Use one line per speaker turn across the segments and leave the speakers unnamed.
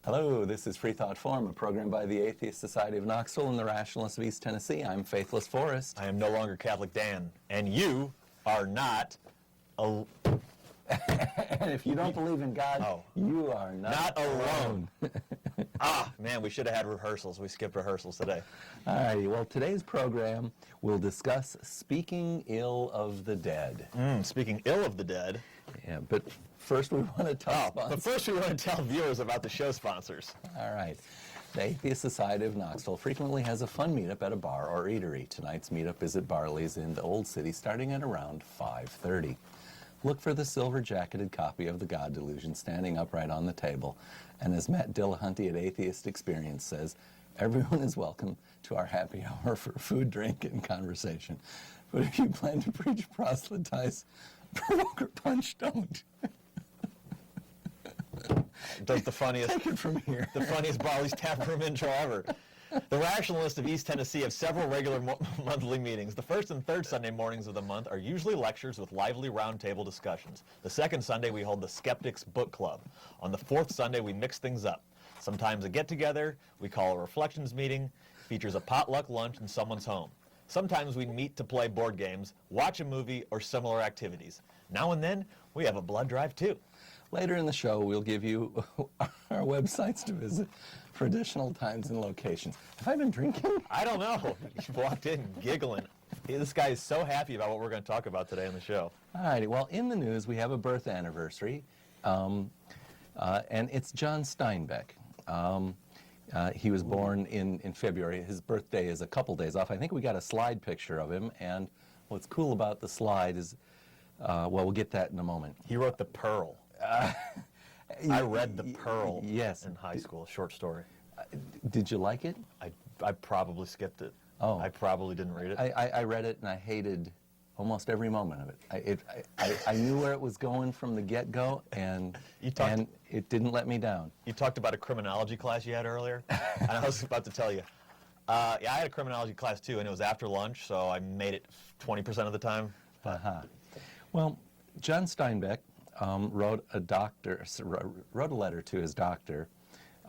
Hello, this is Freethought Forum, a program by the Atheist Society of Knoxville and the Rationalists of East Tennessee. I'm Faithless Forrest.
I am no longer Catholic Dan, and you are not a...
And if you don't believe in God, you are not
alone. Man, we should have had rehearsals. We skipped rehearsals today.
All righty, well, today's program will discuss speaking ill of the dead.
Speaking ill of the dead.
Yeah, but first we want to tell
But first we want to tell viewers about the show sponsors.
All right. The Atheist Society of Knoxville frequently has a fun meetup at a bar or eatery. Tonight's meetup is at Barley's in the Old City, starting at around 5:30. Look for the silver-jacketed copy of The God Delusion standing upright on the table. And as Matt Dillahunty at Atheist Experience says, everyone is welcome to our happy hour for food, drink, and conversation. But if you plan to preach, proselytize, provoke, or punch, don't.
Does the funniest,
take it from here.
The funniest Barley's Tap Room intro ever. The Rationalists of East Tennessee have several regular monthly meetings. The first and third Sunday mornings of the month are usually lectures with lively roundtable discussions. The second Sunday we hold the Skeptics Book Club. On the fourth Sunday we mix things up. Sometimes a get-together, we call a reflections meeting, features a potluck lunch in someone's home. Sometimes we meet to play board games, watch a movie, or similar activities. Now and then, we have a blood drive too.
Later in the show, we'll give you our websites to visit for additional times and locations. Have I been drinking?
I don't know. You walked in giggling. This guy is so happy about what we're going to talk about today on the show.
All righty. Well, in the news, we have a birth anniversary, and it's John Steinbeck. He was born in February. His birthday is a couple days off. I think we got a slide picture of him, and what's cool about the slide is, well, we'll get that in a moment.
He wrote The Pearl. I read The Pearl in high school, a short story.
Did you like it?
I probably skipped it.
Oh.
I probably didn't read it.
I read it and I hated almost every moment of it. I knew where it was going from the get-go, and it didn't let me down.
You talked about a criminology class you had earlier, and I was about to tell you. Yeah, I had a criminology class too, and it was after lunch, so I made it 20% of the time.
Well, John Steinbeck wrote a letter to his doctor.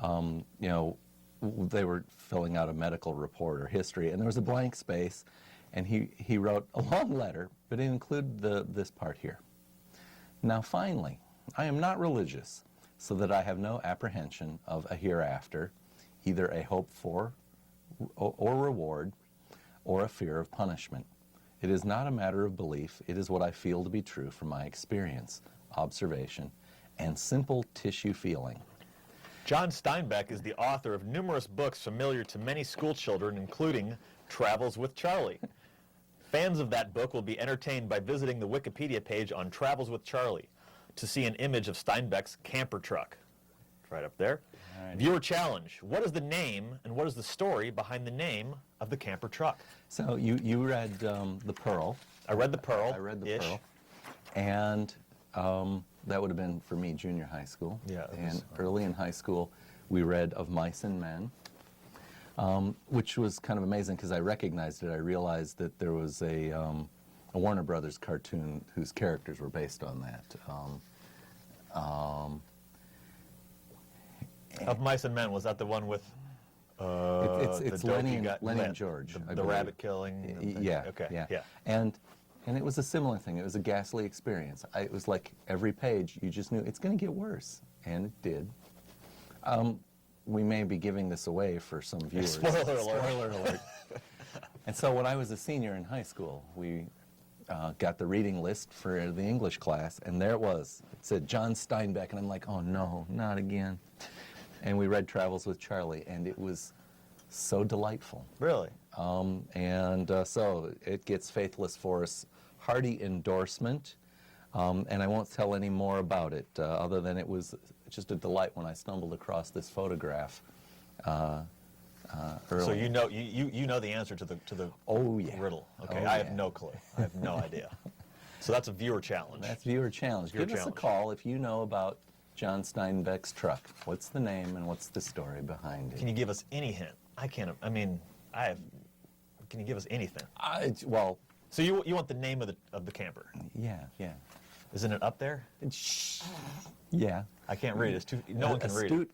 You know, they were filling out a medical report or history, and there was a blank space, and he wrote a long letter, but it included this part here. Now finally, I am not religious, so that I have no apprehension of a hereafter, either a hope for or reward, or a fear of punishment. It is not a matter of belief, it is what I feel to be true from my experience, observation, and simple tissue feeling.
John Steinbeck is the author of numerous books familiar to many school children, including Travels with Charlie. Fans of that book will be entertained by visiting the Wikipedia page on Travels with Charlie to see an image of Steinbeck's camper truck. It's right up there. Right. Viewer challenge. What is the name and what is the story behind the name of the camper truck?
So you read The Pearl.
I read The Pearl.
I read The Pearl. And that would have been, for me, junior high school.
Yeah.
And early in high school, we read Of Mice and Men, which was kind of amazing because I recognized it. I realized that there was a Warner Brothers cartoon whose characters were based on that.
Of Mice and Men, was that the one with
it's Lenny and George.
The rabbit killing?
Yeah.
Okay.
Yeah. And it was a similar thing. It was a ghastly experience. It was like every page, you just knew it's going to get worse. And it did. We may be giving this away for some viewers.
Spoiler alert.
Spoiler alert. And so when I was a senior in high school, we got the reading list for the English class, and there it was. It said John Steinbeck, and I'm like, oh no, not again. And we read Travels with Charlie, and it was so delightful.
Really?
So it gets Faithless Forrest's hearty endorsement, and I won't tell any more about it, other than it was just a delight when I stumbled across this photograph early.
So you know the answer to the riddle. Okay, I have no clue. I have no idea. So that's a viewer challenge.
That's viewer challenge. Give us a call if you know about John Steinbeck's truck. What's the name and what's the story behind it?
Can you give us any hint? Can you give us anything?
Well.
So you want the name of the camper?
Yeah.
Isn't it up there?
Yeah.
I can't read it. It's too. No one can read it.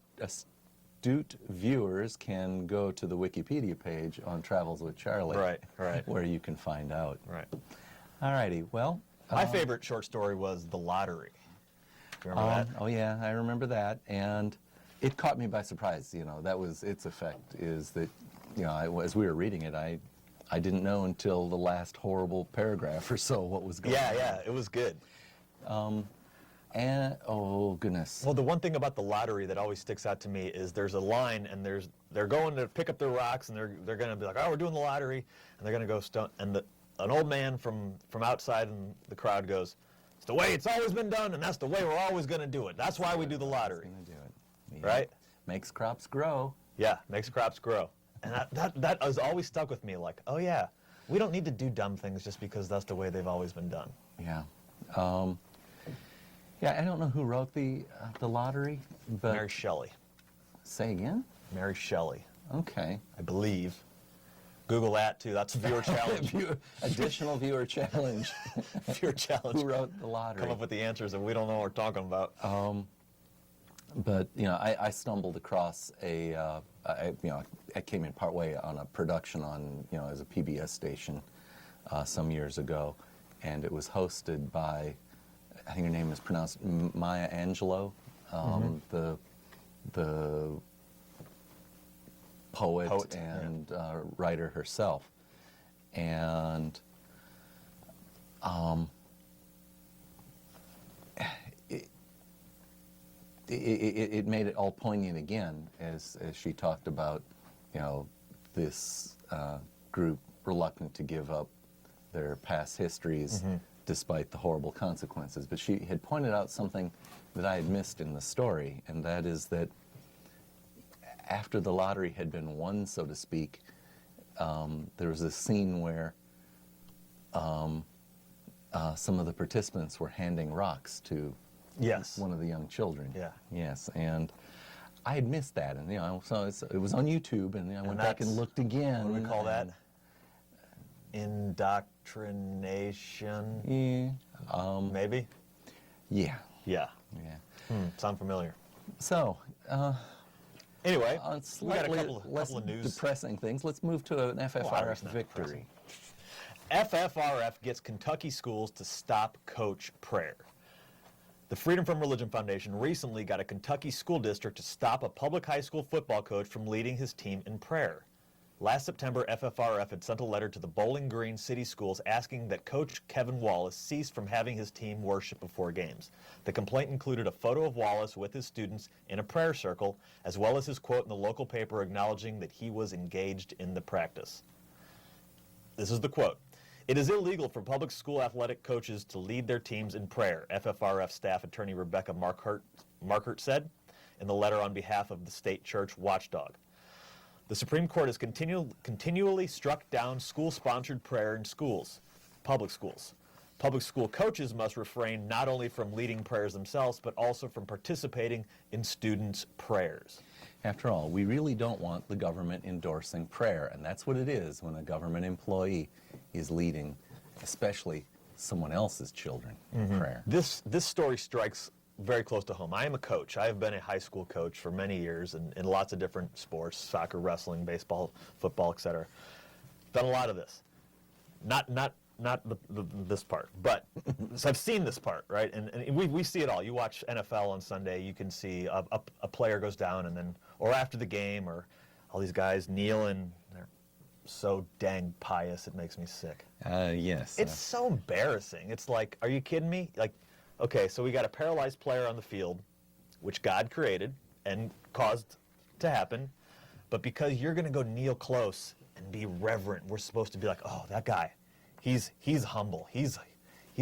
astute viewers can go to the Wikipedia page on Travels with Charlie.
Right.
Where you can find out.
Right.
All righty. Well,
My favorite short story was The Lottery. Do you remember that?
oh yeah, I remember that, and it caught me by surprise. You know, that was its effect. Is that, you know, as we were reading it, I didn't know until the last horrible paragraph or so what was going on.
Yeah, it was good.
And oh goodness.
Well, the one thing about The Lottery that always sticks out to me is there's a line, and they're going to pick up their rocks, and they're going to be like, oh, we're doing the lottery, and they're going to go stone, and an old man from outside in the crowd goes, it's the way it's always been done, and that's the way we're always going to do it. That's why we do the lottery.
Gonna do it. Yeah.
Right?
Makes crops grow.
Yeah, makes crops grow. And that has always stuck with me, like, oh yeah, we don't need to do dumb things just because that's the way they've always been done.
Yeah. Yeah, I don't know who wrote the lottery, but
Mary Shelley.
Say again?
Mary Shelley,
Okay.
I believe. Google that too. That's a viewer challenge.
Additional viewer challenge.
Viewer challenge.
Who wrote the lottery?
Come up with the answers, and we don't know what we're talking about.
But you know, I stumbled across I came in partway on a production on, you know, as a PBS station some years ago, and it was hosted by, I think her name is pronounced Maya Angelou, the poet and writer herself, and it made it all poignant again as she talked about, you know, this group reluctant to give up their past histories despite the horrible consequences. But she had pointed out something that I had missed in the story, and that is that after the lottery had been won, so to speak, there was a scene where some of the participants were handing rocks to
Yes.
one of the young children.
Yeah.
Yes, and I had missed that, and you know, so it was on YouTube, and I went back and looked again.
What do we call that? Indoctrination?
Yeah.
Maybe?
Yeah.
Yeah.
Yeah.
Sound familiar.
So,
Anyway,
on
we got a
slightly
couple
less
of news.
depressing things, let's move to an FFRF
it's not
victory.
FFRF gets Kentucky schools to stop coach prayer. The Freedom from Religion Foundation recently got a Kentucky school district to stop a public high school football coach from leading his team in prayer. Last September, FFRF had sent a letter to the Bowling Green City Schools asking that Coach Kevin Wallace cease from having his team worship before games. The complaint included a photo of Wallace with his students in a prayer circle, as well as his quote in the local paper acknowledging that he was engaged in the practice. This is the quote. It is illegal for public school athletic coaches to lead their teams in prayer, FFRF staff attorney Rebecca Markert said in the letter on behalf of the state church watchdog. The Supreme Court has continually struck down school-sponsored prayer in schools, public schools. Public school coaches must refrain not only from leading prayers themselves, but also from participating in students' prayers.
After all, we really don't want the government endorsing prayer, and that's what it is when a government employee is leading, especially someone else's children in prayer.
This story strikes very close to home. I am a coach. I have been a high school coach for many years in lots of different sports, soccer, wrestling, baseball, football, etc. Done a lot of this. Not this part, but so I've seen this part, right? And we see it all. You watch NFL on Sunday, you can see a player goes down, and then, or after the game, or all these guys kneel, and they're so dang pious, it makes me sick.
Yes.
It's so embarrassing. It's like, are you kidding me? Like, okay, so we got a paralyzed player on the field, which God created and caused to happen, but because you're going to go kneel close and be reverent, we're supposed to be like, oh, that guy, he's humble. He's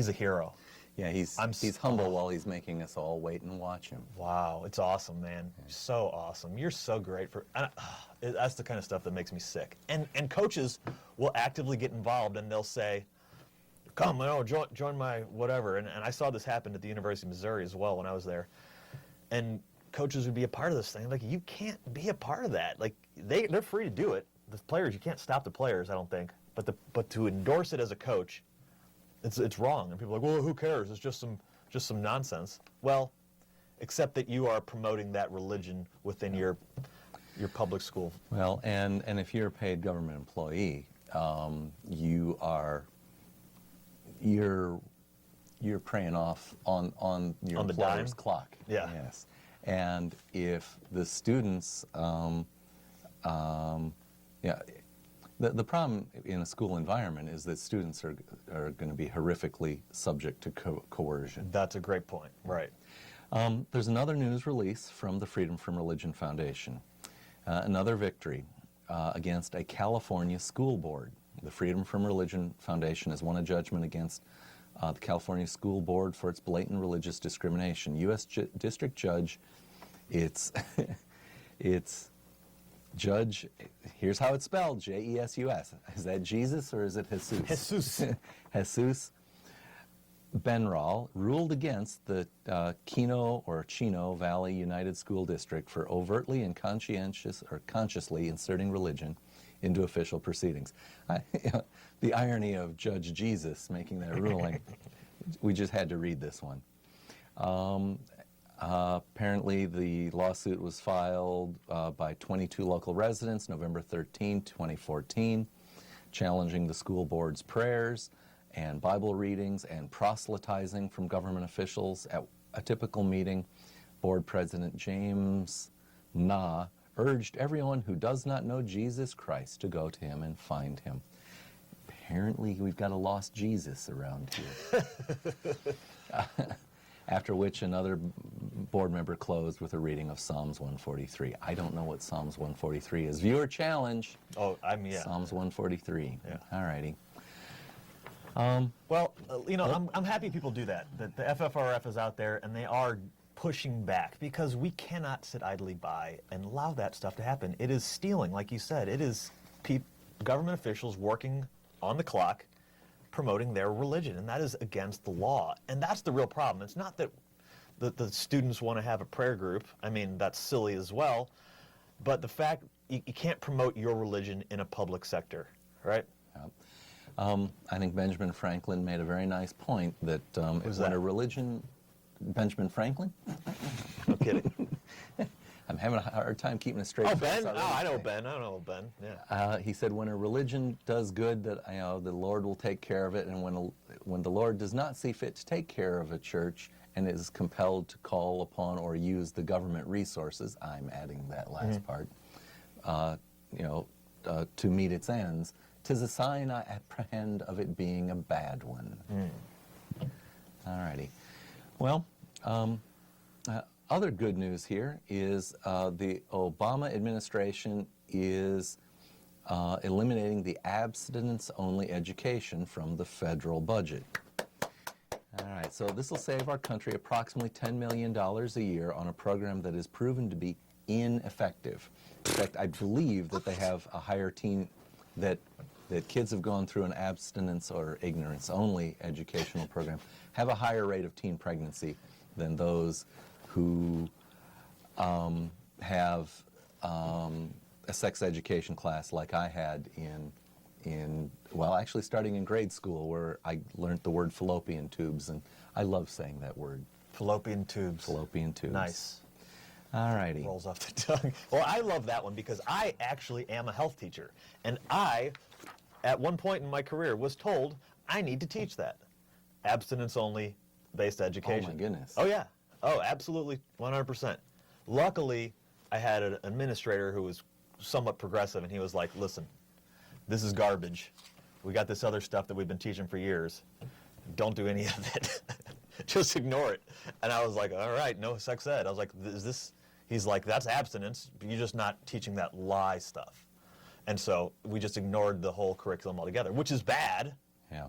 a hero.
Yeah, he's humble while he's making us all wait and watch him.
Wow, it's awesome, man. So awesome. You're so great for. That's the kind of stuff that makes me sick. And coaches will actively get involved, and they'll say, "Come, join my whatever." And I saw this happen at the University of Missouri as well when I was there. And coaches would be a part of this thing. Like, you can't be a part of that. Like, they're free to do it. The players, you can't stop the players, I don't think. But to endorse it as a coach, it's wrong. And people are like, well, who cares? It's just some nonsense. Well, except that you are promoting that religion within your your public school.
Well, and if you're a paid government employee, you're preying off on your
On the
employer's
dime?
clock.
Yeah.
Yes. And if the students, yeah, the problem in a school environment is that students are going to be horrifically subject to coercion.
That's a great point. Right.
There's another news release from the Freedom from Religion Foundation. Another victory against a California school board. The Freedom from Religion Foundation has won a judgment against the California School Board for its blatant religious discrimination. U.S. District Judge, it's Judge, here's how it's spelled, J-E-S-U-S. Is that Jesus or is it Jesus?
Jesus.
Jesus Benral ruled against the Chino Valley United School District for overtly and consciously inserting religion into official proceedings. The irony of Judge Jesus making that ruling, we just had to read this one. Apparently the lawsuit was filed by 22 local residents November 13, 2014, challenging the school board's prayers and Bible readings and proselytizing from government officials. At a typical meeting, board president James Na urged everyone who does not know Jesus Christ to go to him and find him. Apparently we've got a lost Jesus around here. After which another board member closed with a reading of Psalms 143. I don't know what Psalms 143 is. Viewer challenge.
Oh, yeah.
Psalms 143.
Yeah.
All righty.
Well, I'm happy people do that. That the FFRF is out there and they are pushing back because we cannot sit idly by and allow that stuff to happen. It is stealing, like you said. It is government officials working on the clock, promoting their religion, and that is against the law. And that's the real problem. It's not that the students want to have a prayer group. I mean, that's silly as well. But the fact you can't promote your religion in a public sector, right?
I think Benjamin Franklin made a very nice point that when a religion... Benjamin Franklin?
No kidding.
I'm having a hard time keeping a straight
Oh,
face
Ben?
already.
Oh, I know Ben. Yeah.
He said, when a religion does good, that the Lord will take care of it, and when the Lord does not see fit to take care of a church and is compelled to call upon or use the government resources, I'm adding that last part, to meet its ends, 'tis a sign I apprehend of it being a bad one. All righty. Well, other good news here is the Obama administration is eliminating the abstinence-only education from the federal budget. All right, so this will save our country approximately $10 million a year on a program that is proven to be ineffective. In fact, I believe that they have a higher that kids have gone through an abstinence or ignorance-only educational program have a higher rate of teen pregnancy than those who have a sex education class like I had actually starting in grade school, where I learned the word fallopian tubes, and I love saying that word.
Fallopian tubes.
Fallopian tubes.
Nice.
All righty.
Rolls off the tongue. Well, I love that one because I actually am a health teacher. And I, at one point in my career, was told I need to teach that. Abstinence-only based education.
Oh, my goodness.
Oh, yeah. Oh, absolutely, 100%. Luckily, I had an administrator who was somewhat progressive, and he was like, listen, this is garbage. We got this other stuff that we've been teaching for years. Don't do any of it. Just ignore it. And I was like, all right, no sex ed. I was like, is this? He's like, that's abstinence. But you're just not teaching that lie stuff. And so we just ignored the whole curriculum altogether, which is bad.
Yeah.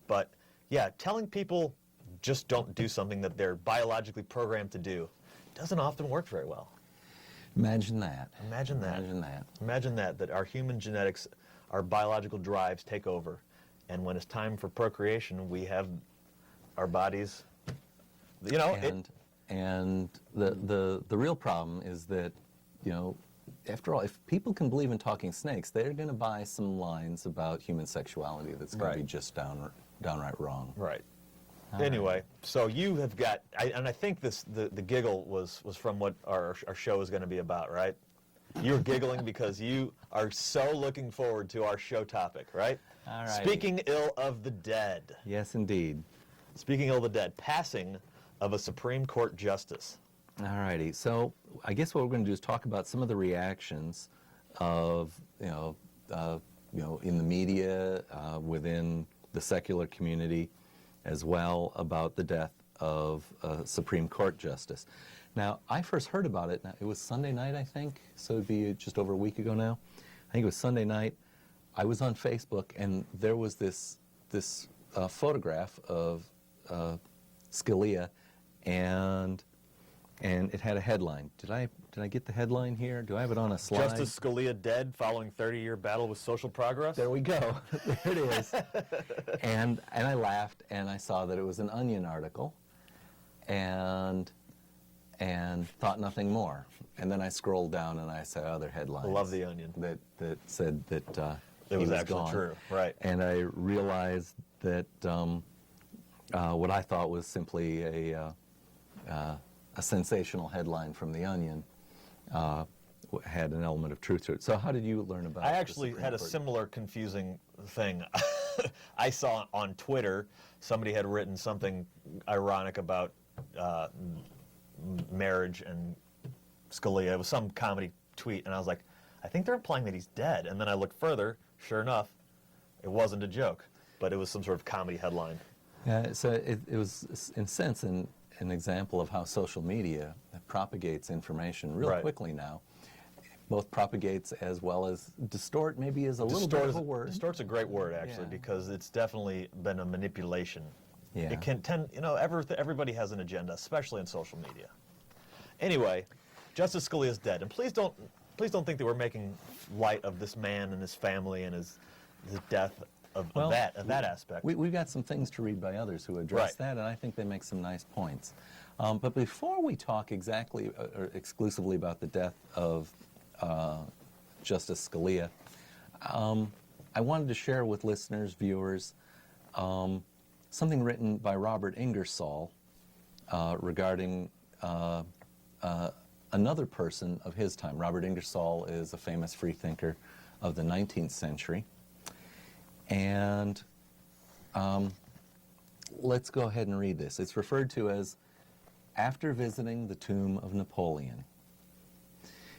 But yeah, telling people just don't do something that they're biologically programmed to do doesn't often work very well.
Imagine that.
Imagine that.
Imagine that.
Imagine that our human genetics, our biological drives take over. And when it's time for procreation, we have our bodies,
And the real problem is that, after all, if people can believe in talking snakes, they're going to buy some lines about human sexuality that's going to be just downright wrong.
Right.
All
Anyway,
right.
so you have got, and I think the giggle was from what our show is going to be about, right? You're giggling because you are so looking forward to our show topic, right?
All right.
Speaking ill of the dead.
Yes, indeed.
Speaking ill of the dead, passing of a Supreme Court justice.
All righty. So I guess what we're going to do is talk about some of the reactions of, in the media, within the secular community, as well, about the death of a Supreme Court justice. Now, I first heard about it, it was Sunday night, I think, so it'd be just over a week ago now. I think it was Sunday night. I was on Facebook, and there was this photograph of Scalia, and it had a headline. Did I get the headline here? Do I have it on a slide?
Justice Scalia dead following 30-year battle with social progress?
There we go. There it is. And I laughed, and I saw that it was an Onion article, and thought nothing more. And then I scrolled down, and I saw other headlines.
I love the Onion.
That said that
it was actually
gone.
true, right?
And I realized that what I thought was simply a sensational headline from the Onion had an element of truth to it. So how did you learn about it?
I actually had a similar confusing thing. I saw on Twitter somebody had written something ironic about marriage and Scalia. It was some comedy tweet, and I was like, I think they're implying that he's dead. And then I looked further. Sure enough, it wasn't a joke, but it was some sort of comedy headline.
Yeah, so it was, in a sense, an example of how social media propagates information real quickly now. Both propagates as well as distort, maybe is a little bit of a word.
Distort's a great word, actually, because it's definitely been a manipulation.
Yeah.
It can tend, everybody has an agenda, especially in social media. Anyway, Justice Scalia is dead, and please don't think that we're making light of this man and his family and his death of that aspect.
We've got some things to read by others who address that, and I think they make some nice points. But before we talk exactly or exclusively about the death of Justice Scalia, I wanted to share with listeners, viewers, something written by Robert Ingersoll regarding another person of his time. Robert Ingersoll is a famous freethinker of the 19th century. And let's go ahead and read this. It's referred to as After Visiting the Tomb of Napoleon.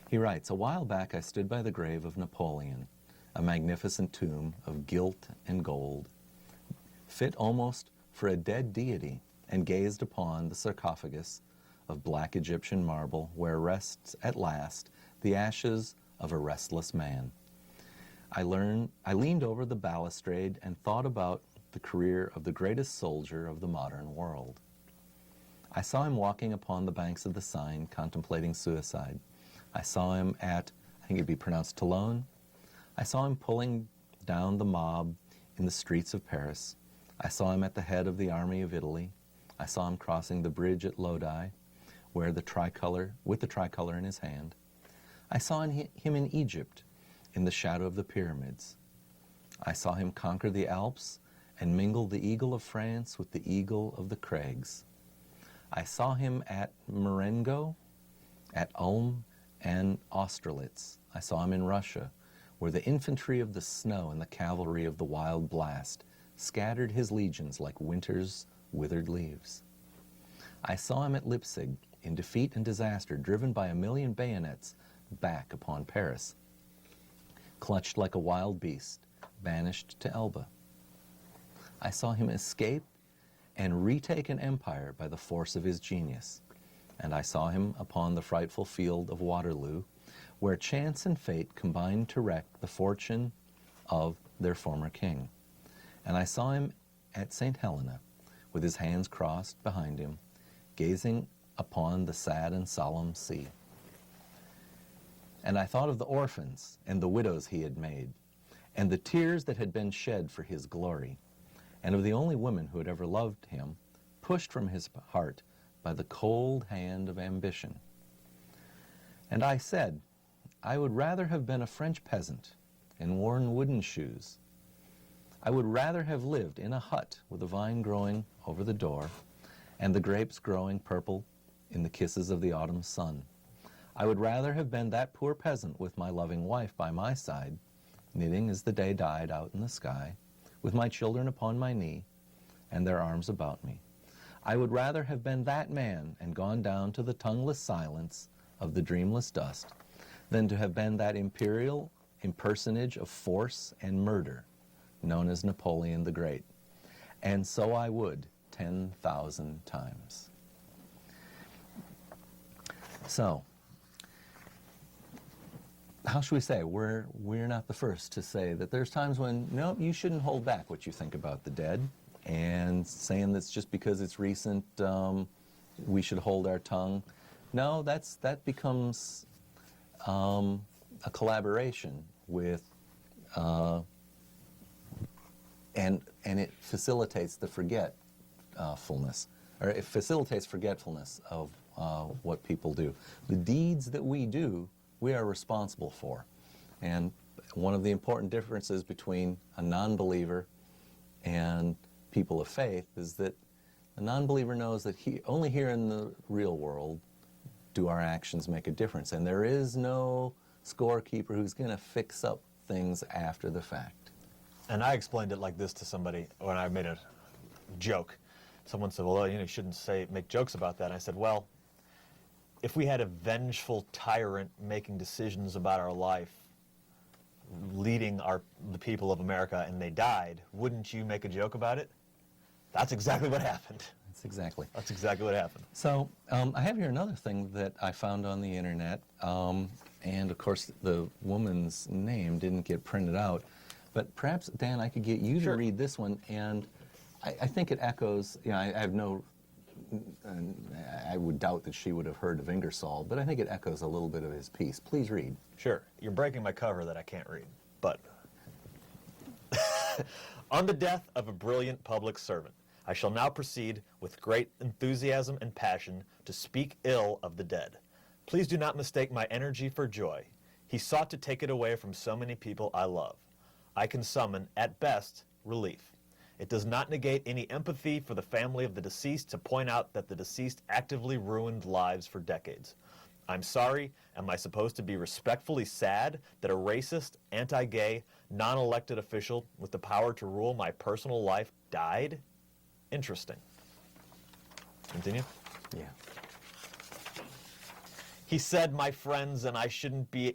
He writes, "A while back I stood by the grave of Napoleon, a magnificent tomb of gilt and gold, fit almost for a dead deity, and gazed upon the sarcophagus of black Egyptian marble where rests at last the ashes of a restless man. I leaned over the balustrade and thought about the career of the greatest soldier of the modern world. I saw him walking upon the banks of the Seine, contemplating suicide. I saw him at, I think it'd be pronounced Toulon. I saw him pulling down the mob in the streets of Paris. I saw him at the head of the army of Italy. I saw him crossing the bridge at Lodi, with the tricolor in his hand. I saw him in Egypt, in the shadow of the pyramids. I saw him conquer the Alps and mingle the eagle of France with the eagle of the crags. I saw him at Marengo, at Ulm, and Austerlitz. I saw him in Russia, where the infantry of the snow and the cavalry of the wild blast scattered his legions like winter's withered leaves. I saw him at Leipzig, in defeat and disaster, driven by 1,000,000 bayonets back upon Paris, clutched like a wild beast, banished to Elba. I saw him escape and retake an empire by the force of his genius. And I saw him upon the frightful field of Waterloo, where chance and fate combined to wreck the fortune of their former king. And I saw him at St. Helena, with his hands crossed behind him, gazing upon the sad and solemn sea. And I thought of the orphans and the widows he had made, and the tears that had been shed for his glory, and of the only woman who had ever loved him, pushed from his heart by the cold hand of ambition. And I said, I would rather have been a French peasant and worn wooden shoes. I would rather have lived in a hut with a vine growing over the door and the grapes growing purple in the kisses of the autumn sun. I would rather have been that poor peasant with my loving wife by my side, knitting as the day died out in the sky, with my children upon my knee, and their arms about me. I would rather have been that man and gone down to the tongueless silence of the dreamless dust than to have been that imperial impersonage of force and murder known as Napoleon the Great. And so I would 10,000 times. So, how should we say? We're not the first to say that there's times when, no, you shouldn't hold back what you think about the dead, and saying that's just because it's recent, we should hold our tongue. No, that becomes a collaboration with, and it facilitates the forgetfulness, or it facilitates forgetfulness of what people do. The deeds that we do, we are responsible for. And one of the important differences between a non-believer and people of faith is that a non-believer knows that only here in the real world do our actions make a difference. And there is no scorekeeper who's going to fix up things after the fact.
And I explained it like this to somebody when I made a joke. Someone said, well, you shouldn't make jokes about that. And I said, well, if we had a vengeful tyrant making decisions about our life, leading the people of America, and they died, wouldn't you make a joke about it? That's exactly what happened.
That's exactly
what happened.
So I have here another thing that I found on the internet, and of course the woman's name didn't get printed out, but perhaps, Dan, I could get you to read this one, and I think it echoes, I have no, I would doubt that she would have heard of Ingersoll, but I think it echoes a little bit of his piece. Please read.
Sure. You're breaking my cover that I can't read, but on the death of a brilliant public servant, I shall now proceed with great enthusiasm and passion to speak ill of the dead. Please do not mistake my energy for joy. He sought to take it away from so many people I love. I can summon, at best, relief. It does not negate any empathy for the family of the deceased to point out that the deceased actively ruined lives for decades. I'm sorry, am I supposed to be respectfully sad that a racist, anti-gay, non-elected official with the power to rule my personal life died? Interesting. Continue?
Yeah.
He said, my friends and I shouldn't be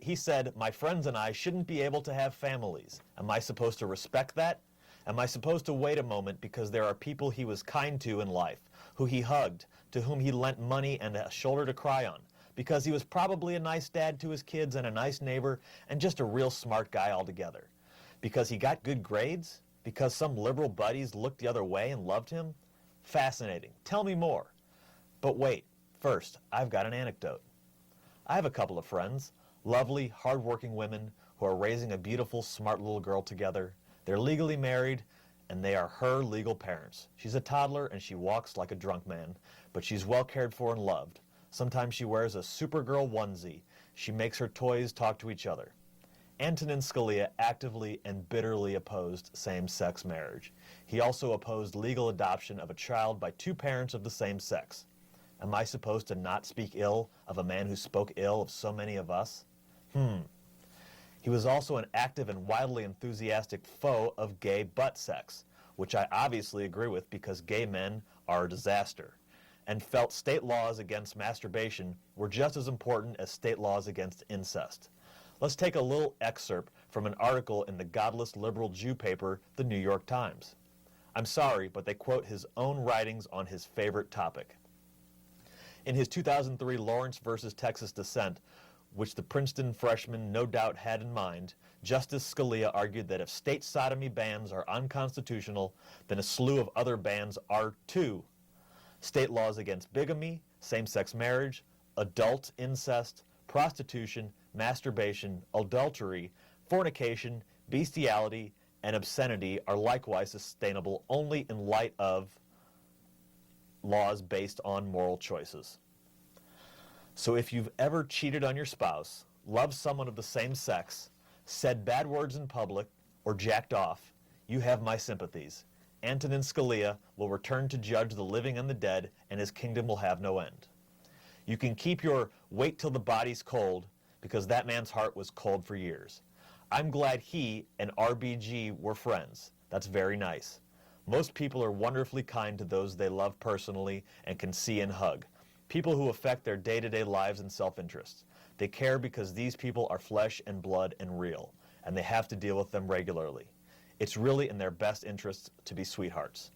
able to have families. Am I supposed to respect that? Am I supposed to wait a moment because there are people he was kind to in life, who he hugged, to whom he lent money and a shoulder to cry on, because he was probably a nice dad to his kids and a nice neighbor and just a real smart guy altogether? Because he got good grades? Because some liberal buddies looked the other way and loved him? Fascinating. Tell me more. But wait, first, I've got an anecdote. I have a couple of friends, lovely, hardworking women who are raising a beautiful, smart little girl together. They're legally married, and they are her legal parents. She's a toddler, and she walks like a drunk man, but she's well cared for and loved. Sometimes she wears a Supergirl onesie. She makes her toys talk to each other. Antonin Scalia actively and bitterly opposed same-sex marriage. He also opposed legal adoption of a child by two parents of the same sex. Am I supposed to not speak ill of a man who spoke ill of so many of us? He was also an active and wildly enthusiastic foe of gay butt sex, which I obviously agree with because gay men are a disaster, and felt state laws against masturbation were just as important as state laws against incest. Let's take a little excerpt from an article in the godless liberal Jew paper, the New York Times. I'm sorry, but they quote his own writings on his favorite topic. In his 2003 Lawrence versus Texas dissent, which the Princeton freshman no doubt had in mind, Justice Scalia argued that if state sodomy bans are unconstitutional, then a slew of other bans are too. State laws against bigamy, same-sex marriage, adult incest, prostitution, masturbation, adultery, fornication, bestiality, and obscenity are likewise sustainable only in light of laws based on moral choices. So if you've ever cheated on your spouse, loved someone of the same sex, said bad words in public, or jacked off, you have my sympathies. Antonin Scalia will return to judge the living and the dead, and his kingdom will have no end. You can keep your wait till the body's cold because that man's heart was cold for years. I'm glad he and RBG were friends. That's very nice. Most people are wonderfully kind to those they love personally and can see and hug. People who affect their day-to-day lives and self-interests. They care because these people are flesh and blood and real, and they have to deal with them regularly. It's really in their best interests to be sweethearts.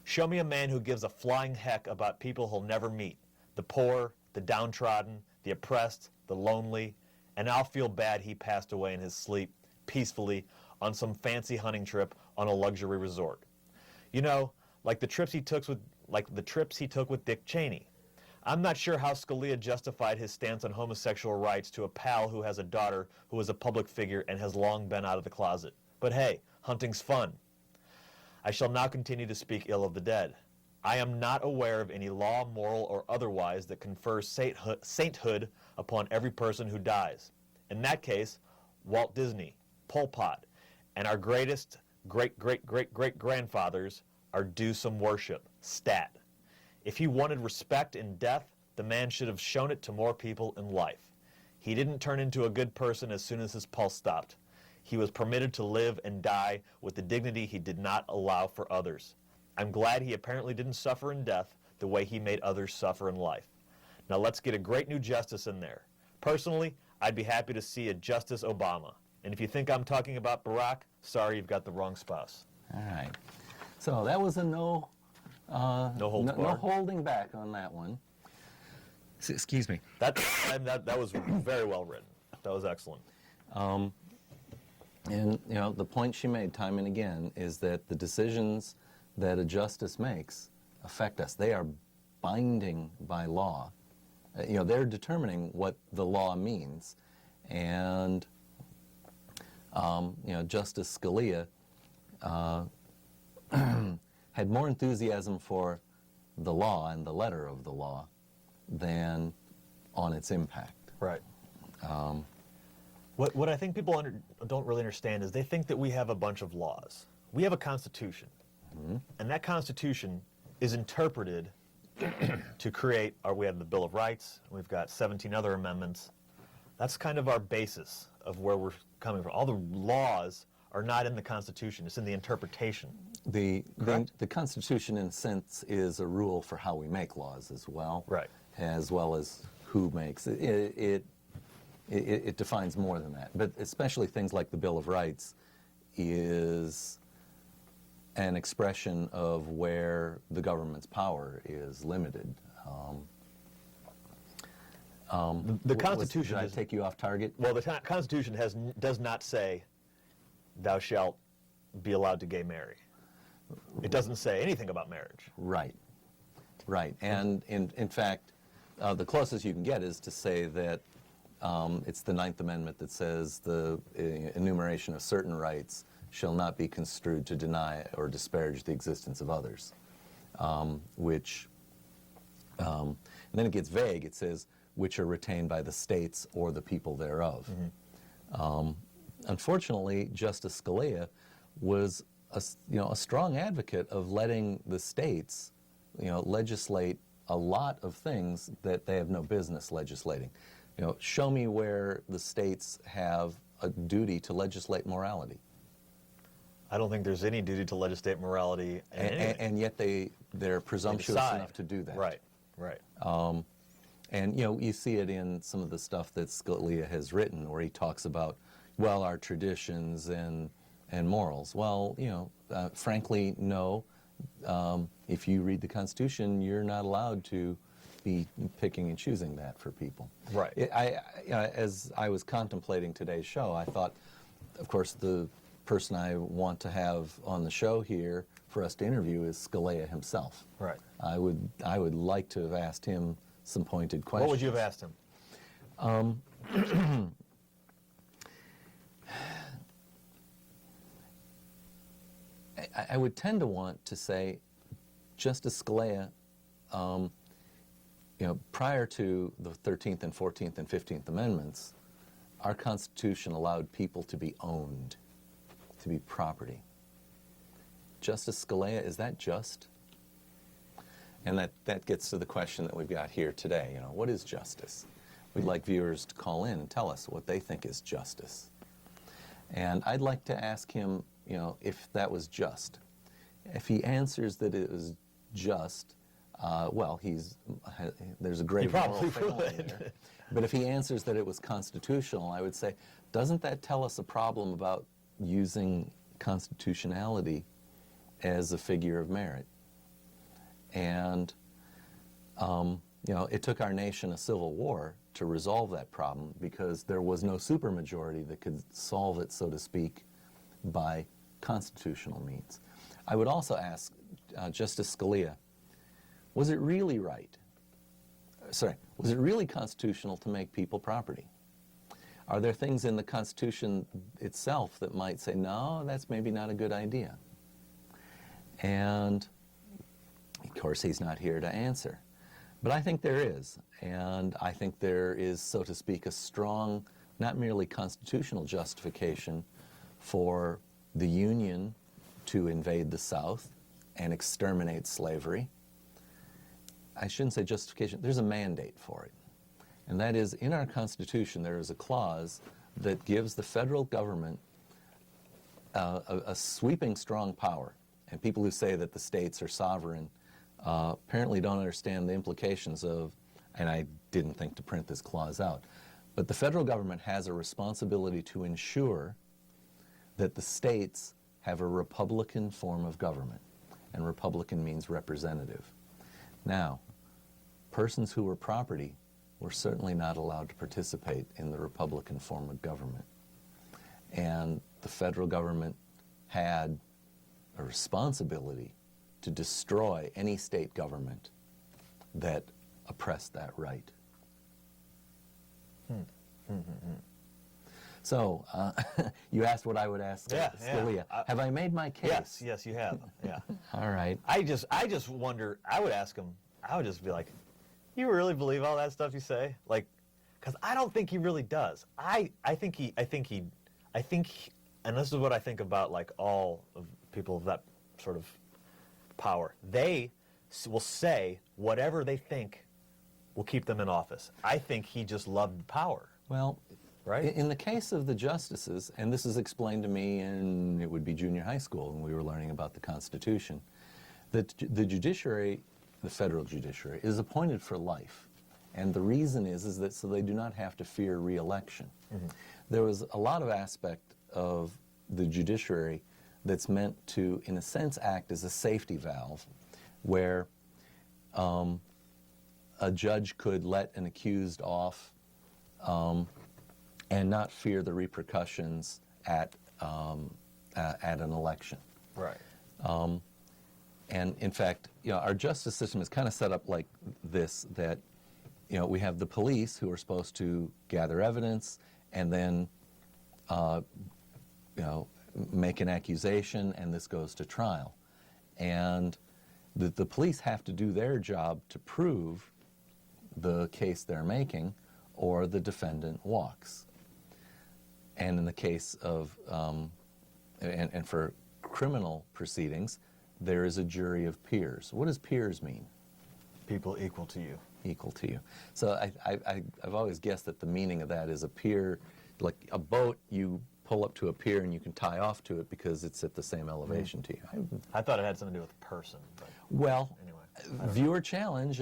Show me a man who gives a flying heck about people he'll never meet, the poor, the downtrodden, the oppressed, the lonely, and I'll feel bad he passed away in his sleep, peacefully, on some fancy hunting trip on a luxury resort. You know, like the trips he took with Dick Cheney. I'm not sure how Scalia justified his stance on homosexual rights to a pal who has a daughter who is a public figure and has long been out of the closet. But hey, hunting's fun. I shall now continue to speak ill of the dead. I am not aware of any law, moral, or otherwise that confers sainthood upon every person who dies. In that case, Walt Disney, Pol Pot, and our greatest great-great-great-great-grandfathers are due some worship, stat. If he wanted respect in death, the man should have shown it to more people in life. He didn't turn into a good person as soon as his pulse stopped. He was permitted to live and die with the dignity he did not allow for others. I'm glad he apparently didn't suffer in death the way he made others suffer in life. Now let's get a great new justice in there. Personally, I'd be happy to see a Justice Obama. And if you think I'm talking about Barack, sorry, you've got the wrong spouse.
All right. So that was a no holding back on that one. Excuse me.
That was very well written. That was excellent.
And you know, the point she made time and again is that the decisions that a justice makes affect us. They are binding by law. You know, they're determining what the law means. And you know, Justice Scalia had more enthusiasm for the law and the letter of the law than on its impact.
Right. What I think people don't really understand is they think that we have a bunch of laws. We have a Constitution, and that Constitution is interpreted to create, we have the Bill of Rights, we've got 17 other amendments. That's kind of our basis of where we're coming from. All the laws are not in the Constitution, it's in the interpretation.
The Constitution, in a sense, is a rule for how we make laws as well.
Right.
As well as who makes it. It defines more than that. But especially things like the Bill of Rights is an expression of where the government's power is limited.
The Constitution...
Did I take you off target?
Well, the Constitution does not say, thou shalt be allowed to gay marry. It doesn't say anything about marriage.
Right. Right. And in fact, the closest you can get is to say that it's the Ninth Amendment that says the enumeration of certain rights shall not be construed to deny or disparage the existence of others, and then it gets vague. It says, which are retained by the states or the people thereof. Unfortunately, Justice Scalia was a strong advocate of letting the states legislate a lot of things that they have no business legislating. Show me where the states have a duty to legislate morality.
I don't think there's any duty to legislate morality.
And yet they're presumptuous enough to do that.
Right, right.
And you see it in some of the stuff that Scalia has written, where he talks about, well, our traditions and morals. Well, frankly, no. If you read the Constitution, you're not allowed to be picking and choosing that for people.
Right.
As I was contemplating today's show, I thought, of course, the person I want to have on the show here for us to interview is Scalia himself. Right. I would like to have asked him some pointed questions.
What would you have asked him?
I would tend to want to say, Justice Scalia, prior to the 13th and 14th and 15th Amendments, our Constitution allowed people to be owned, to be property. Justice Scalia, is that just? And that gets to the question that we've got here today. You know, what is justice? We'd like viewers to call in and tell us what they think is justice. And I'd like to ask him, you know, if that was just. If he answers that it was just, well, there's a great moral failing there. But if he answers that it was constitutional, I would say, doesn't that tell us a problem about using constitutionality as a figure of merit? And, you know, it took our nation a civil war to resolve that problem because there was no supermajority that could solve it, so to speak, by constitutional means. I would also ask Justice Scalia, was it really constitutional to make people property? Are there things in the Constitution itself that might say, no, that's maybe not a good idea? And of course, he's not here to answer. But I think there is. And I think there is, so to speak, a strong, not merely constitutional justification for the Union to invade the South and exterminate slavery. I shouldn't say justification. There's a mandate for it. And that is, in our Constitution, there is a clause that gives the federal government a sweeping, strong power. And people who say that the states are sovereign apparently don't understand the implications of, and I didn't think to print this clause out, but the federal government has a responsibility to ensure that the states have a Republican form of government. And Republican means representative. Now, persons who were property were certainly not allowed to participate in the Republican form of government. And the federal government had a responsibility to destroy any state government that oppressed that right. So, you asked what I would ask Scalia.
Yeah.
Have I made my case?
Yes, you have. Yeah.
All right.
I just wonder. I would ask him. I would just be like, "You really believe all that stuff you say?" Like, because I don't think he really does. I think he, and this is what I think about like all of people of that sort of power. They will say whatever they think will keep them in office. I think he just loved power.
Well,
right?
In the case of the justices, and this is explained to me in, it would be junior high school when we were learning about the Constitution, that the judiciary, the federal judiciary, is appointed for life. And the reason is that so they do not have to fear re-election. Mm-hmm. There was a lot of aspect of the judiciary that's meant to, in a sense, act as a safety valve, where a judge could let an accused off and not fear the repercussions at an election.
Right.
And in fact, you know, our justice system is kind of set up like this, that, you know, we have the police who are supposed to gather evidence and then, you know, make an accusation, and this goes to trial. And the police have to do their job to prove the case they're making, or the defendant walks. And in the case of, and for criminal proceedings, there is a jury of peers. What does peers mean?
People equal to you.
Equal to you. So I've always guessed that the meaning of that is a peer, like a boat, you pull up to a pier and you can tie off to it because it's at the same elevation to you.
I thought it had something to do with person. But
well,
anyway,
viewer challenge.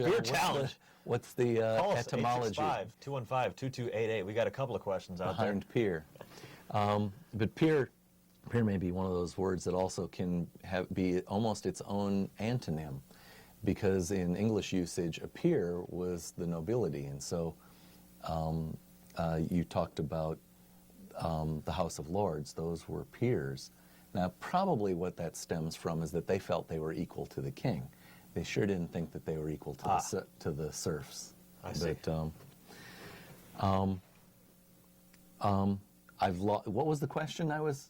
What's the etymology?
215-215-2288. We got a couple of questions out
behind peer. But peer may be one of those words that also can be almost its own antonym, because in English usage, a peer was the nobility, and so you talked about the House of Lords; those were peers. Now, probably what that stems from is that they felt they were equal to the king. They sure didn't think that they were equal to the serfs.
I see.
But what was the question I was?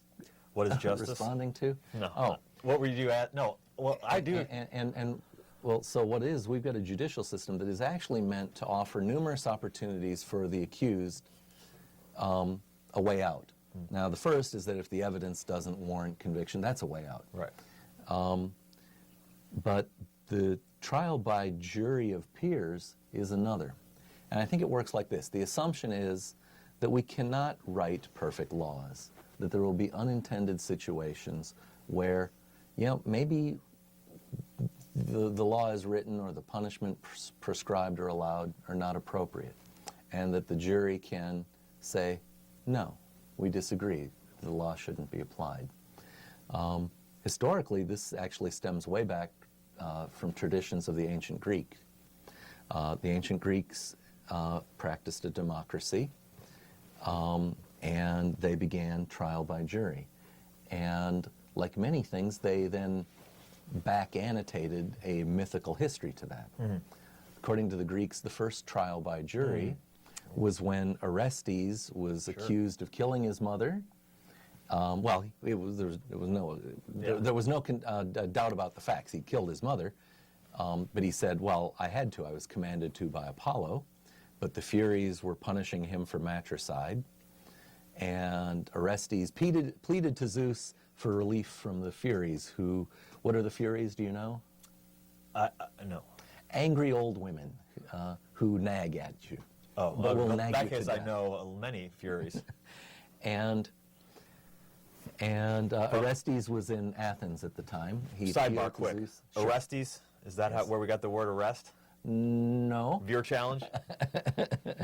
What is justice?
Responding to?
No.
Oh,
what were you at? No. Well, I do.
And well, so what is? We've got a judicial system that is actually meant to offer numerous opportunities for the accused a way out. Now, the first is that if the evidence doesn't warrant conviction, that's a way out.
Right.
But trial by jury of peers is another. And I think it works like this. The assumption is that we cannot write perfect laws, that there will be unintended situations where, maybe the law is written or the punishment prescribed or allowed are not appropriate, and that the jury can say, no, we disagree, the law shouldn't be applied. Historically, this actually stems way back from traditions of the ancient Greek. The ancient Greeks practiced a democracy, and they began trial by jury. And like many things, they then back annotated a mythical history to that. According to the Greeks, the first trial by jury was when Orestes was accused of killing his mother. Well, there was no doubt about the facts. He killed his mother, but he said, well, I had to. I was commanded to by Apollo, but the Furies were punishing him for matricide, and Orestes pleaded to Zeus for relief from the Furies, who, what are the Furies, do you know?
No.
Angry old women who nag at you.
Oh,
but will
in
nag
that
you to
case, I
death.
know many Furies.
And Orestes was in Athens at the time. He
Sidebar
appealed to
quick.
Zeus. Sure.
Orestes, is that
Yes.
where we got the word arrest?
No.
Veer challenge?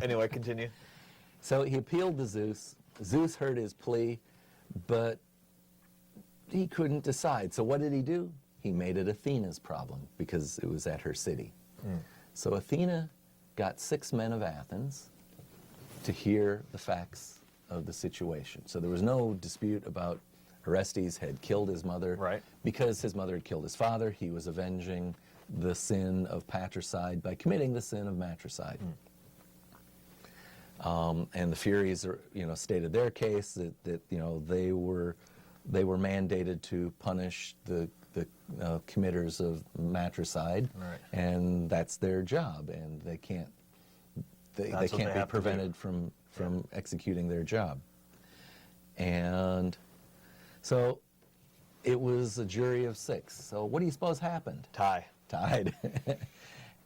Anyway, continue.
So he appealed to Zeus. Zeus heard his plea, but he couldn't decide. So what did he do? He made it Athena's problem because it was at her city. So Athena got 6 men of Athens to hear the facts of the situation. So there was no dispute about Orestes had killed his mother.
Right.
Because his mother had killed his father, he was avenging the sin of patricide by committing the sin of matricide. And the Furies, stated their case that they were mandated to punish the committers of matricide,
Right.
and that's their job, and they can't be prevented from executing their job. And so it was a jury of 6. So what do you suppose happened? Tied.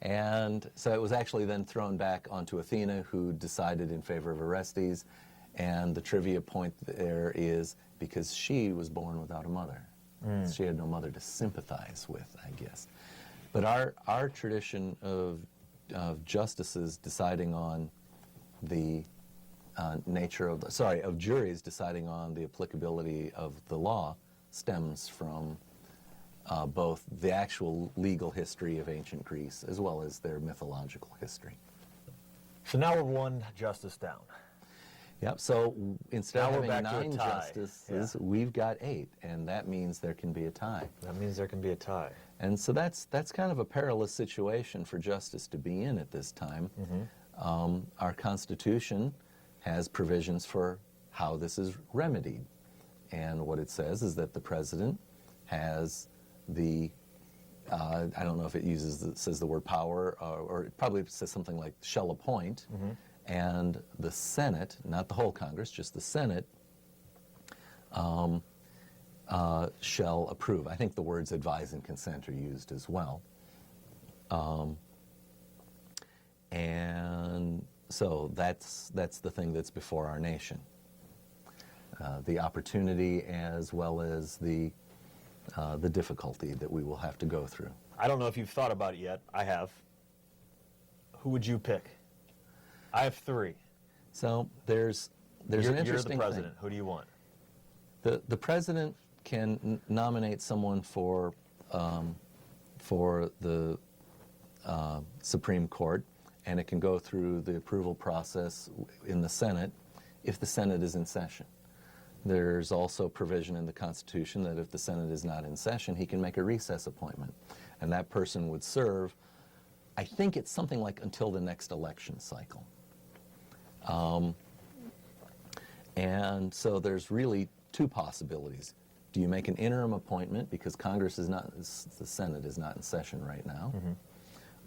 And so it was actually then thrown back onto Athena, who decided in favor of Orestes. And the trivia point there is because she was born without a mother. She had no mother to sympathize with, I guess. But our tradition of justices deciding on the of juries deciding on the applicability of the law stems from both the actual legal history of ancient Greece as well as their mythological history.
So now we're 1 justice down.
Yep, so instead
Now
of
we're
having
back to a
9
tie.
justices, we've got 8, and that means there can be a tie.
That means there can be a tie.
And so that's kind of a perilous situation for justice to be in at this time. Our Constitution has provisions for how this is remedied. And what it says is that the president has the, I don't know if it says the word power, or it probably says something like shall appoint, and the Senate, not the whole Congress, just the Senate, shall approve. I think the words advise and consent are used as well. And so that's the thing that's before our nation. The opportunity as well as the difficulty that we will have to go through.
I don't know if you've thought about it yet. I have. Who would you pick? I have 3.
So there's an interesting
You're the president.
thing.
Who do you want?
The president can nominate someone for the Supreme Court, and it can go through the approval process in the Senate if the Senate is in session. There's also provision in the Constitution that if the Senate is not in session, he can make a recess appointment, and that person would serve, I think it's something like until the next election cycle. And so there's really 2 possibilities. Do you make an interim appointment because Congress is not, the Senate is not in session right now?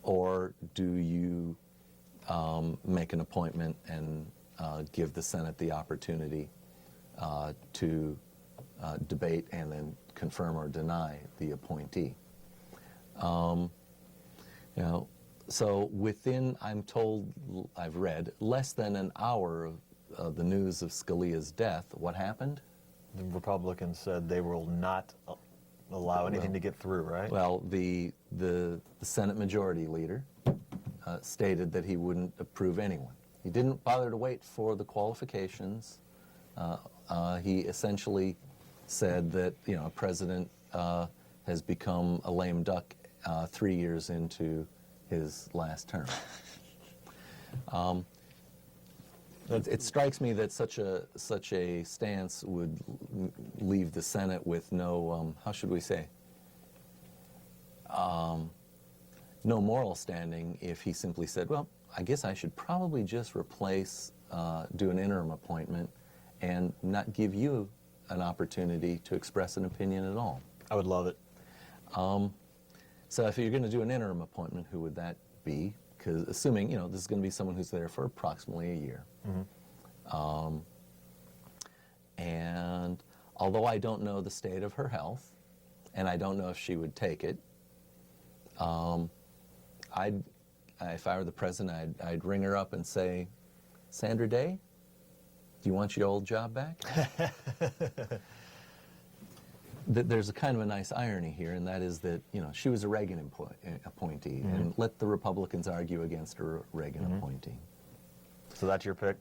Or do you make an appointment and give the Senate the opportunity to debate and then confirm or deny the appointee? You know, so within, I'm told, I've read, less than an hour of the news of Scalia's death, what happened?
The Republicans said they will not allow anything to get through, right?
Well, the Senate Majority Leader stated that he wouldn't approve anyone. He didn't bother to wait for the qualifications. He essentially said that, you know, a president has become a lame duck 3 years into his last term. It strikes me that such a stance would leave the Senate with no, how should we say, no moral standing if he simply said, well, I guess I should probably just replace, do an interim appointment and not give you an opportunity to express an opinion at all.
I would love it.
So if you're going to do an interim appointment, who would that be? Because assuming, you know, this is going to be someone who's there for approximately a year. And although I don't know the state of her health, and I don't know if she would take it, if I were the president, I'd ring her up and say, Sandra Day, do you want your old job back? There's a kind of a nice irony here, and that is that, you know, she was a Reagan appointee, and let the Republicans argue against a Reagan appointee.
So that's your pick?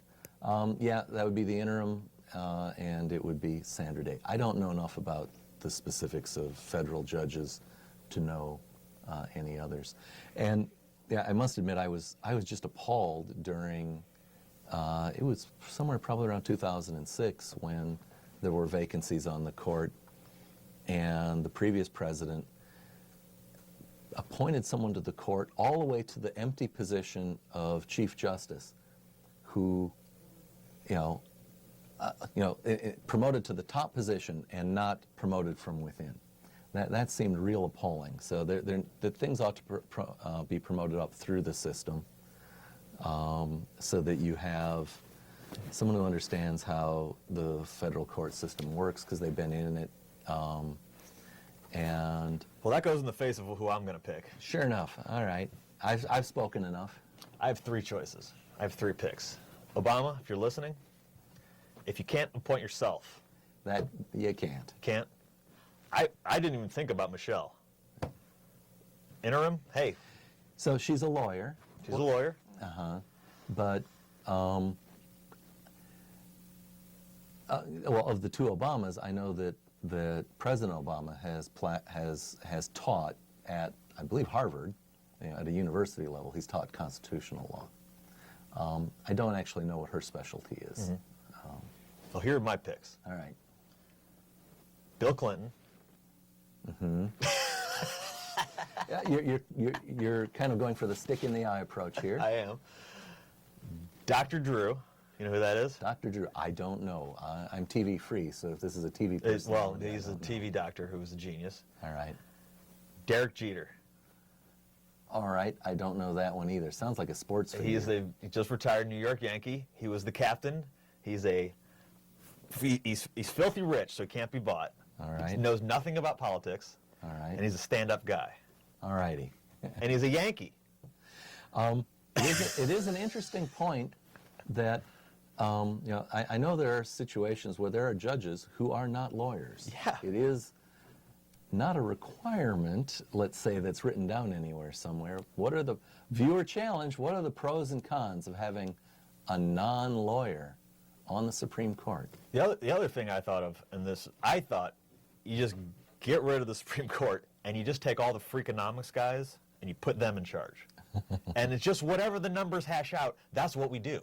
Yeah, that would be the interim, and it would be Sandra Day. I don't know enough about the specifics of federal judges to know any others. And yeah, I must admit, I was just appalled during, it was somewhere probably around 2006 when there were vacancies on the court, and the previous president appointed someone to the court all the way to the empty position of Chief Justice, who, promoted to the top position and not promoted from within. That seemed real appalling. So that things ought to be promoted up through the system, so that you have someone who understands how the federal court system works because they've been in it. And
well, that goes in the face of who I'm going to pick.
Sure enough. All right. I've spoken enough.
I have three choices. I have three picks. Obama, if you're listening, if you can't appoint yourself.
That you can't.
Can't? I didn't even think about Michelle. Interim? Hey.
So she's a lawyer.
She's a lawyer.
Uh-huh. But, well, of the two Obamas, I know that President Obama has taught at, I believe, Harvard, at a university level. He's taught constitutional law. I don't actually know what her specialty is.
Well, here are my picks.
All right.
Bill Clinton.
Yeah, you're kind of going for the stick in the eye approach here.
I am. Dr. Drew. You know who that is?
Dr. Drew, I don't know. I'm TV free, so if this is a TV person...
Well, he's a TV doctor who was a genius.
All right.
Derek Jeter.
All right, I don't know that one either. Sounds like a sports figure.
He just retired New York Yankee. He was the captain. He's filthy rich, so he can't be bought.
All right.
He knows nothing about politics.
All right.
And he's a stand-up guy.
All righty.
And he's a Yankee.
It is an interesting point that, I know there are situations where there are judges who are not lawyers.
Yeah.
It is not a requirement, let's say, that's written down anywhere somewhere. What are the viewer challenge? What are the pros and cons of having a non-lawyer on the Supreme Court?
The other thing I thought of in this, I thought you just get rid of the Supreme Court and you just take all the Freakonomics guys and you put them in charge. And it's just whatever the numbers hash out, that's what we do.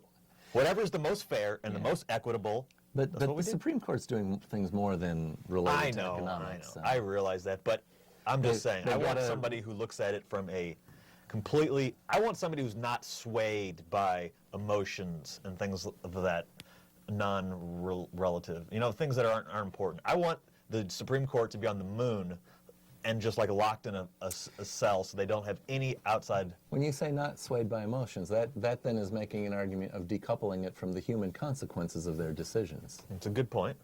Whatever's the most fair and the most equitable.
But the Supreme Court's doing things more than related to economics.
I know. I realize that, but I'm just saying, I want somebody who looks at it from a completely, I want somebody who's not swayed by emotions and things of that non-relative, things that aren't important. I want the Supreme Court to be on the moon and just like locked in a cell so they don't have any outside...
When you say not swayed by emotions, that then is making an argument of decoupling it from the human consequences of their decisions.
It's a good point.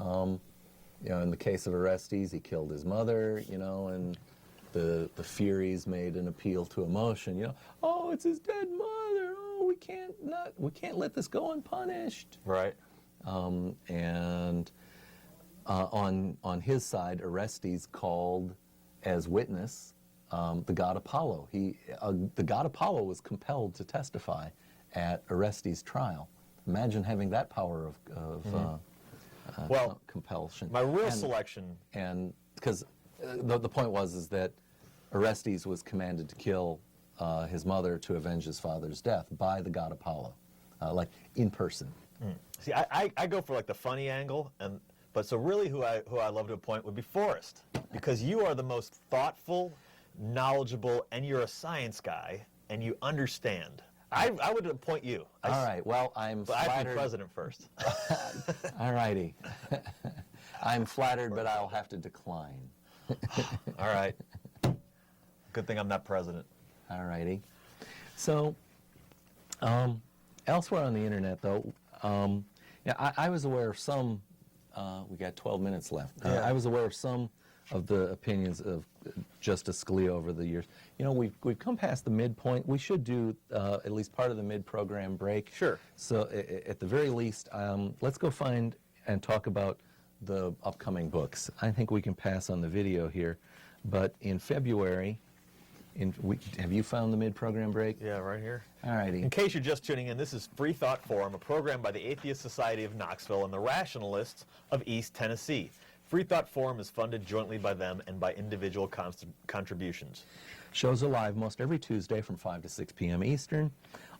In the case of Orestes, he killed his mother, and the Furies made an appeal to emotion. You know, oh, it's his dead mother. Oh, we can't let this go unpunished.
Right.
And on his side, Orestes called as witness the god Apollo. The god Apollo was compelled to testify at Orestes' trial. Imagine having that power of compulsion.
My real selection.
And because the point is that Orestes was commanded to kill his mother to avenge his father's death by the god Apollo, like in person.
See, I go for like the funny angle, but so really who I love to appoint would be Forrest, because you are the most thoughtful, knowledgeable, and you're a science guy, and you understand. I would appoint you.
All right. Well, I'm
but
flattered.
I have to be president first.
All righty. I'm flattered, but I'll have to decline.
All right. Good thing I'm not president.
All righty. So, elsewhere on the internet, though, I was aware of some. We got 12 minutes left.
Yeah.
I was aware of some of the opinions of Justice Scalia over the years. You know, we've come past the midpoint. We should do at least part of the mid-program break.
Sure.
So at the very least, let's go find and talk about the upcoming books. I think we can pass on the video here, but in February, have you found the mid-program break?
Yeah, right here.
All righty.
In case you're just tuning in, this is Freethought Forum, a program by the Atheist Society of Knoxville and the Rationalists of East Tennessee. Freethought Forum is funded jointly by them and by individual contributions.
Shows are live most every Tuesday from 5 to 6 p.m. Eastern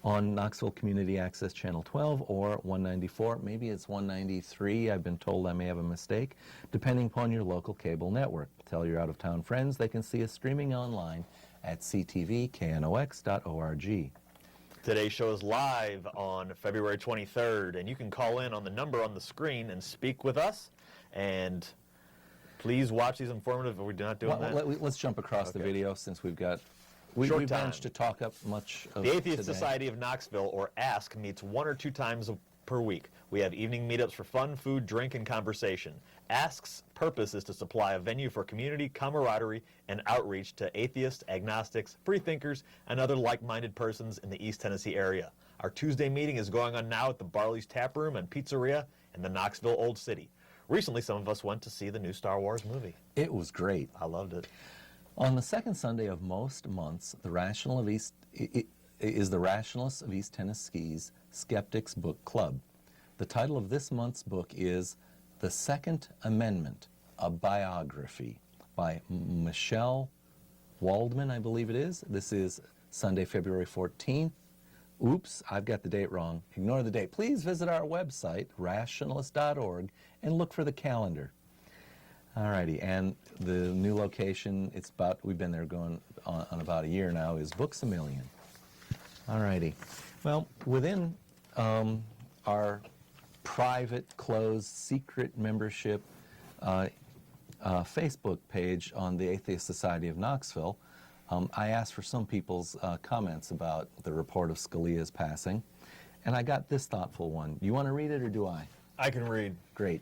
on Knoxville Community Access Channel 12 or 194. Maybe it's 193. I've been told I may have a mistake, depending upon your local cable network. Tell your out-of-town friends they can see us streaming online at ctvknox.org.
Today's show is live on February 23rd, and you can call in on the number on the screen and speak with us. And please watch these informative. Are we not doing that?
Let's jump across the video since we've
Short time.
managed to talk up much of
The Atheist
today.
Society of Knoxville, or ASK, meets 1 or 2 times per week. We have evening meetups for fun, food, drink, and conversation. ASK's purpose is to supply a venue for community, camaraderie, and outreach to atheists, agnostics, freethinkers, and other like-minded persons in the East Tennessee area. Our Tuesday meeting is going on now at the Barley's Tap Room and Pizzeria in the Knoxville Old City. Recently, some of us went to see the new Star Wars movie.
It was great.
I loved it.
On the second Sunday of most months, the Rationalists of East Tennessee's Skeptics Book Club. The title of this month's book is The Second Amendment, a Biography by Michelle Waldman, I believe it is. This is Sunday, February 14th. Oops, I've got the date wrong. Ignore the date. Please visit our website, rationalist.org, and look for the calendar. Alrighty, and the new location, we've been there going on about a year now, is Books A Million. Alrighty. Well, within our private, closed, secret membership Facebook page on the Atheist Society of Knoxville, I asked for some people's comments about the report of Scalia's passing, and I got this thoughtful one. Do you want to read it, or do I?
I can read.
Great.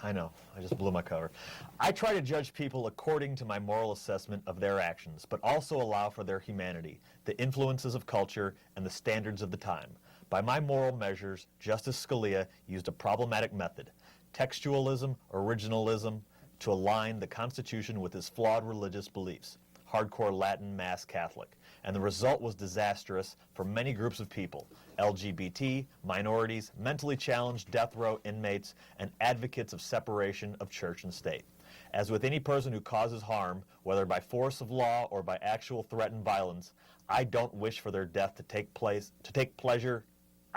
I know. I just blew my cover. I try to judge people according to my moral assessment of their actions, but also allow for their humanity, the influences of culture, and the standards of the time. By my moral measures, Justice Scalia used a problematic method, textualism, originalism, to align the Constitution with his flawed religious beliefs, hardcore Latin mass Catholic, and the result was disastrous for many groups of people, LGBT, minorities, mentally challenged death row inmates, and advocates of separation of church and state. As with any person who causes harm, whether by force of law or by actual threat and violence, I don't wish for their death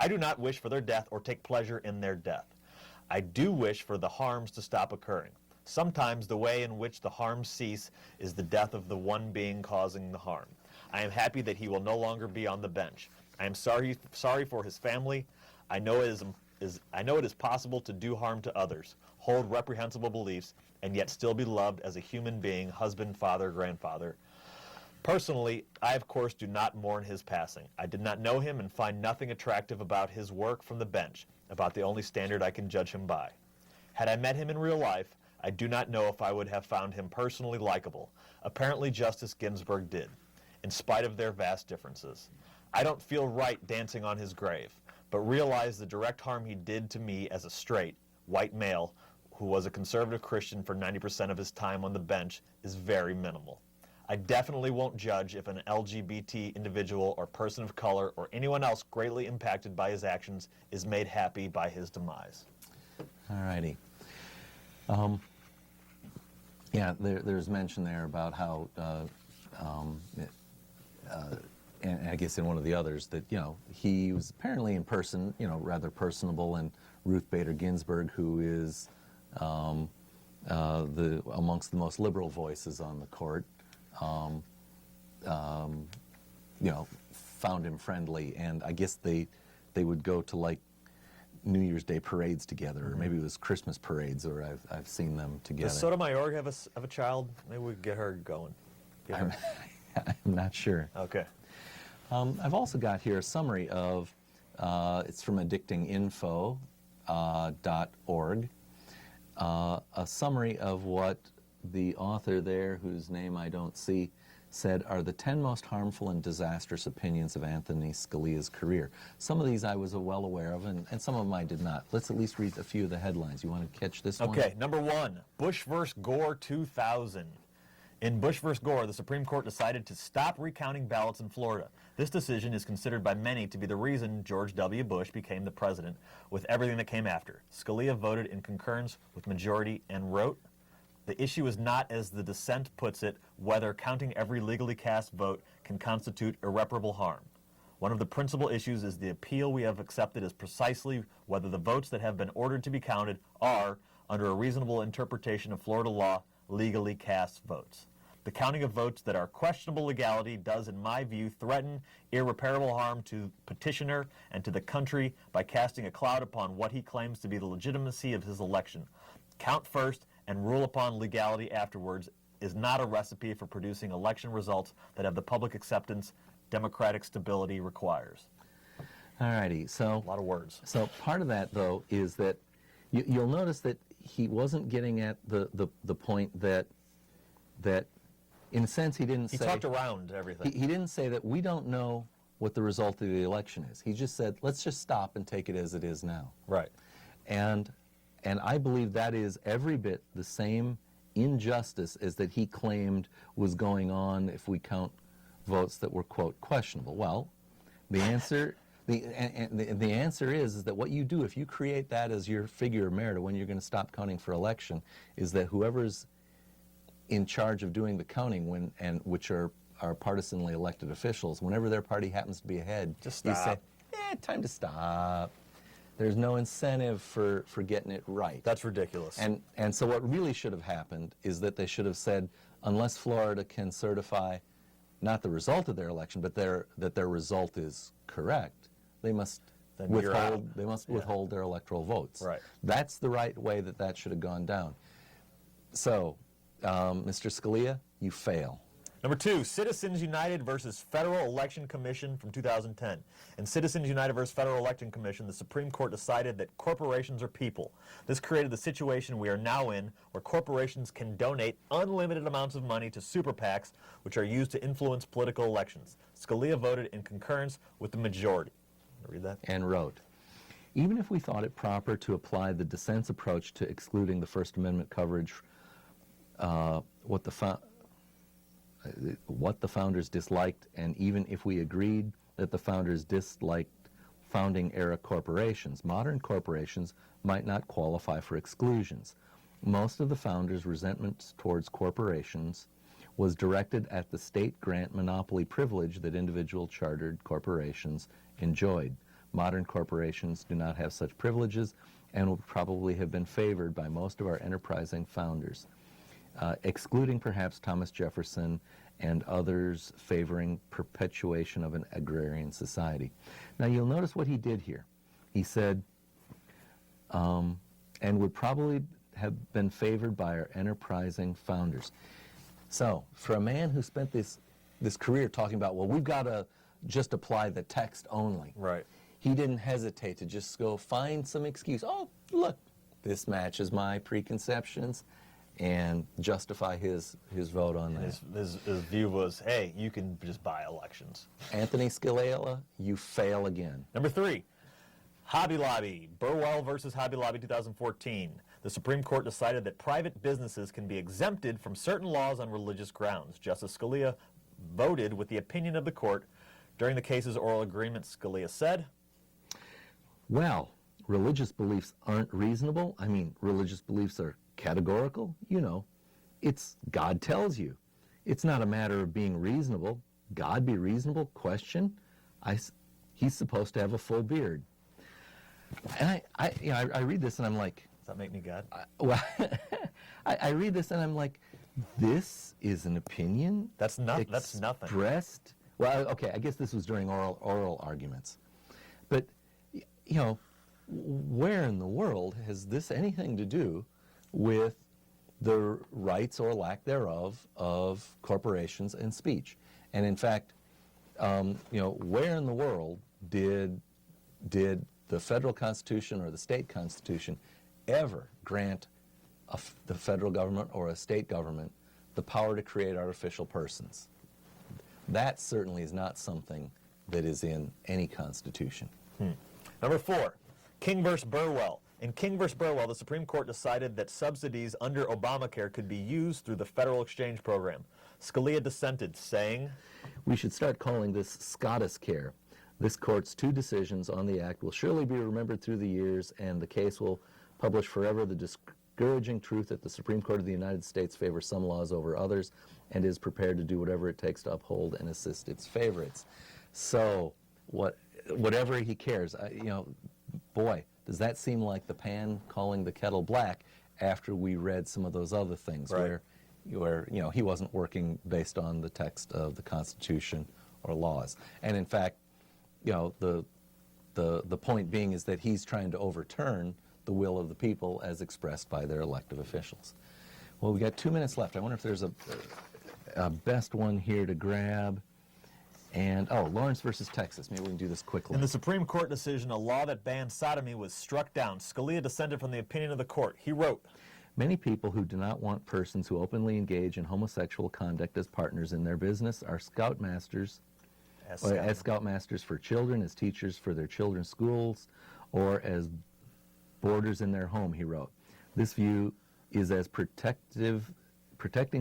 I do not wish for their death or take pleasure in their death. I do wish for the harms to stop occurring. Sometimes the way in which the harms cease is the death of the one being causing the harm. I am happy that he will no longer be on the bench. I am sorry for his family. I know it is possible to do harm to others, hold reprehensible beliefs, and yet still be loved as a human being, husband, father, grandfather. Personally, I of course do not mourn his passing. I did not know him and find nothing attractive about his work from the bench, about the only standard I can judge him by. Had I met him in real life, I do not know if I would have found him personally likable. Apparently Justice Ginsburg did, in spite of their vast differences. I don't feel right dancing on his grave, but realize the direct harm he did to me as a straight, white male who was a conservative Christian for 90% of his time on the bench is very minimal. I definitely won't judge if an LGBT individual or person of color or anyone else greatly impacted by his actions is made happy by his demise.
All righty. Yeah, there's mention there about how, and I guess in one of the others, that, he was apparently in person, rather personable, and Ruth Bader Ginsburg, who is amongst the most liberal voices on the court, found him friendly, and I guess they would go to like New Year's Day parades together, or maybe it was Christmas parades, or I've seen them together.
Does Sotomayor have a child? Maybe we could get her going.
I'm not sure.
Okay.
I've also got here a summary of, it's from addictinginfo.org, a summary of what the author there, whose name I don't see, said are the 10 most harmful and disastrous opinions of Anthony Scalia's career. Some of these I was well aware of, and some of them I did not. Let's at least read a few of the headlines. You want to catch this one?
Okay, number 1, Bush vs. Gore 2000. In Bush vs. Gore, the Supreme Court decided to stop recounting ballots in Florida. This decision is considered by many to be the reason George W. Bush became the president, with everything that came after. Scalia voted in concurrence with majority and wrote, "The issue is not, as the dissent puts it, whether counting every legally cast vote can constitute irreparable harm. One of the principal issues is the appeal we have accepted is precisely whether the votes that have been ordered to be counted are, under a reasonable interpretation of Florida law, legally cast votes. The counting of votes that are questionable legality does, in my view, threaten irreparable harm to petitioner and to the country by casting a cloud upon what he claims to be the legitimacy of his election. Count first and rule upon legality afterwards is not a recipe for producing election results that have the public acceptance democratic stability requires."
All righty. So,
A lot of words.
So part of that, though, is that you'll notice that he wasn't getting at the point that in a sense he didn't say...
He talked around everything.
He didn't say that we don't know what the result of the election is. He just said, let's just stop and take it as it is now.
Right.
And I believe that is every bit the same injustice as that he claimed was going on if we count votes that were, quote, questionable. Well, the answer... The answer is that what you do if you create that as your figure of merit, or when you're going to stop counting for election, is that whoever's in charge of doing the counting, which are partisanly elected officials, whenever their party happens to be ahead,
just
you
stop.
say, time to stop. There's no incentive for getting it right.
That's ridiculous.
And so what really should have happened is that they should have said, unless Florida can certify not the result of their election, but that their result is correct, they must withhold their electoral votes.
Right.
That's the right way that should have gone down. So, Mr. Scalia, you fail.
Number 2, Citizens United versus Federal Election Commission from 2010. In Citizens United versus Federal Election Commission, the Supreme Court decided that corporations are people. This created the situation we are now in, where corporations can donate unlimited amounts of money to super PACs, which are used to influence political elections. Scalia voted in concurrence with the majority. Read that?
And wrote, even if we thought it proper to apply the dissent's approach to excluding the First Amendment coverage, what the founders disliked, and even if we agreed that the founders disliked founding-era corporations, modern corporations might not qualify for exclusions. Most of the founders' resentments towards corporations was directed at the state grant monopoly privilege that individual chartered corporations enjoyed. Modern corporations do not have such privileges and would probably have been favored by most of our enterprising founders, excluding perhaps Thomas Jefferson and others favoring perpetuation of an agrarian society. Now you'll notice what he did here. He said, and would probably have been favored by our enterprising founders. So, for a man who spent this career talking about, well, we've got to just apply the text only.
Right.
He didn't hesitate to just go find some excuse. Oh, look, this matches my preconceptions, and justify his vote on that.
His view was, hey, you can just buy elections.
Anthony Scalia, you fail again.
Number 3, Hobby Lobby, Burwell versus Hobby Lobby 2014. The Supreme Court decided that private businesses can be exempted from certain laws on religious grounds. Justice Scalia voted with the opinion of the court. During the case's oral agreement, Scalia said,
Well, religious beliefs aren't reasonable. I mean, religious beliefs are categorical. You know, it's God tells you. It's not a matter of being reasonable. God be reasonable? Question. He's supposed to have a full beard. And I read this and I'm like,
does that make me God?
I read this and I'm like, this is an opinion?
That's nothing.
Expressed? Well, okay, I guess this was during oral arguments. But, you know, where in the world has this anything to do with the rights or lack thereof of corporations and speech? And in fact, you know, where in the world did the federal Constitution or the state Constitution ever grant the federal government or a state government the power to create artificial persons? That certainly is not something that is in any constitution.
Number 4, King versus Burwell. In King versus Burwell, the Supreme Court decided that subsidies under Obamacare could be used through the federal exchange program. Scalia dissented, saying,
We should start calling this Scottish care. This court's 2 decisions on the act will surely be remembered through the years, and the case will publish forever the discouraging truth that the Supreme Court of the United States favors some laws over others and is prepared to do whatever it takes to uphold and assist its favorites. So, whatever he cares, you know, boy, does that seem like the pan calling the kettle black after we read some of those other things,
right,
where you know, he wasn't working based on the text of the Constitution or laws. And in fact, you know, the point being is that he's trying to overturn the will of the people as expressed by their elected officials. Well, we got 2 minutes left. I wonder if there's a best one here to grab. And, oh, Lawrence versus Texas. Maybe we can do this quickly.
In the Supreme Court decision, a law that banned sodomy was struck down. Scalia dissented from the opinion of the court. He wrote,
Many people who do not want persons who openly engage in homosexual conduct as partners in their business are scoutmasters, as scoutmasters for children, as teachers for their children's schools, or as boarders in their home, he wrote. This view is as protecting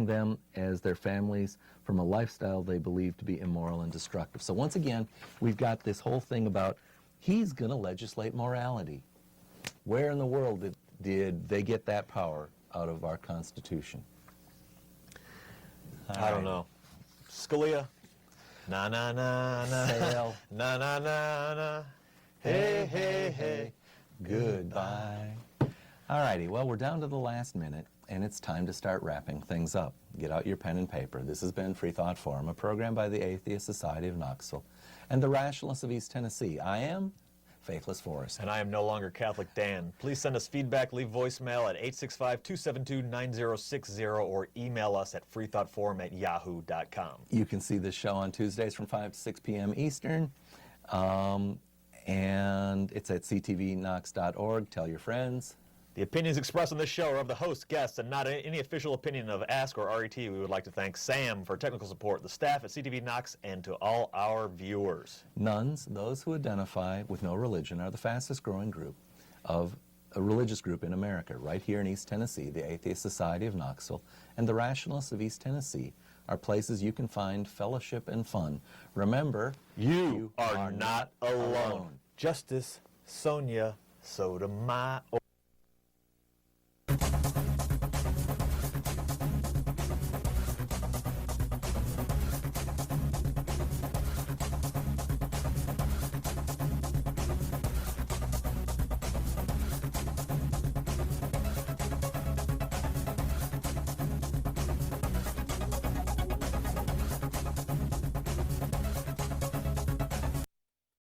them as their families from a lifestyle they believe to be immoral and destructive. So once again, we've got this whole thing about he's going to legislate morality. Where in the world did they get that power out of our Constitution?
I don't know. Scalia, na na na na,
Sail.
na na na na, hey hey hey,
Goodbye. All righty, well, we're down to the last minute, and it's time to start wrapping things up. Get out your pen and paper. This has been Freethought Forum, a program by the Atheist Society of Knoxville and the Rationalists of East Tennessee. I am Faithless Forrest.
And I am no longer Catholic Dan. Please send us feedback, leave voicemail at 865-272-9060 or email us at freethoughtforum@yahoo.com.
You can see this show on Tuesdays from 5 to 6 p.m. Eastern, and it's at ctvknox.org. Tell your friends.
The opinions expressed on this show are of the host, guests, and not any official opinion of Ask or RET. We would like to thank Sam for technical support, the staff at CTV Knox, and to all our viewers.
Nuns, those who identify with no religion, are the fastest growing group of a religious group in America. Right here in East Tennessee, the Atheist Society of Knoxville and the Rationalists of East Tennessee are places you can find fellowship and fun. Remember,
You are not alone. Justice Sonia Sotomayor.